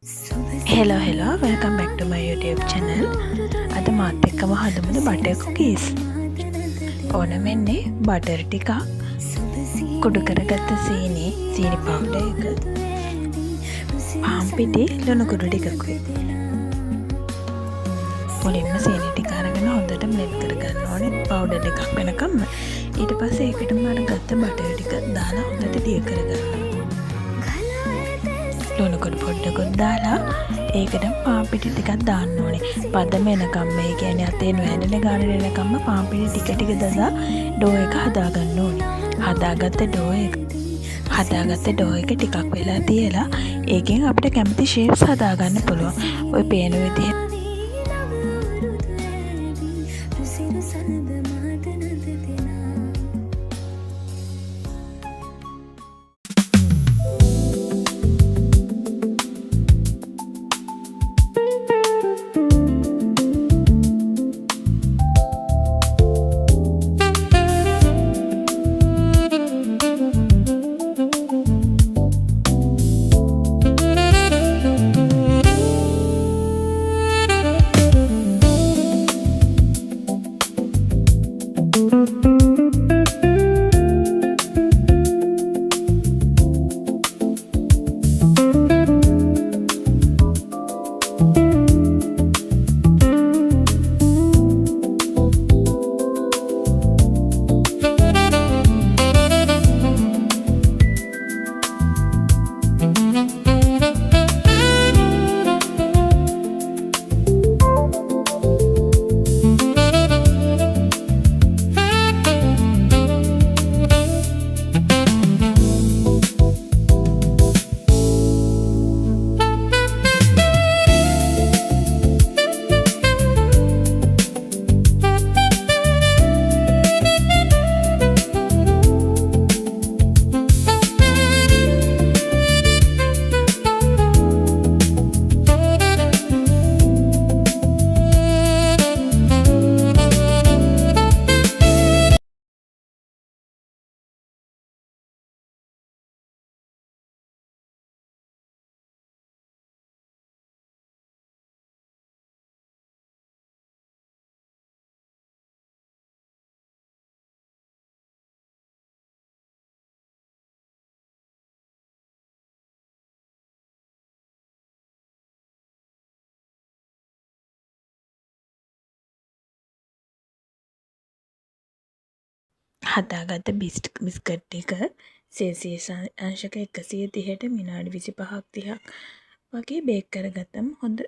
Hello, welcome back to my YouTube channel. අද මාත් එක්කම හදමුද බටර් කුකීස්. ඕන වෙන්නේ බටර් ටිකක්, කුඩු කරගත්ත සීනි පවුඩර් එක, පාන් පිටි ලුණු කුඩු ටිකකුයි. මුලින්ම සීනි ටික අරගෙන හොඳට බ්ලෙන්ඩ් කරගන්න ඕනේ පවුඩර් එකක් වෙනකම්ම. ඊට පස්සේ ඒකටම අර ගත්ත බටර් ටික දාලා හොඳට දිය කරගන්න. ලුණු කුඩු පොඩ්ඩකුත් දාලා ඒකට පාන් පිටි ටිකක් දාන්න ඕනේ. පදම එනකම් මේ කියන්නේ අතේ නොඇඬෙන ගානට එනකම්ම පාන් පිටි ටික ටික දදා ඩෝ එක හදාගන්න ඕනේ. හදාගත්ත ඩෝ එක ටිකක් වෙලා තියලා ඒකෙන් අපිට කැමති ෂේප්ස් හදාගන්න පුළුවන්. ඔය පේන විදිහට හදාගත්ත බිස්කට් ටික සෙල්සියස් අංශක 130ට විනාඩි 25ක් 30ක් වගේ බේක් කරගත්තම හොඳ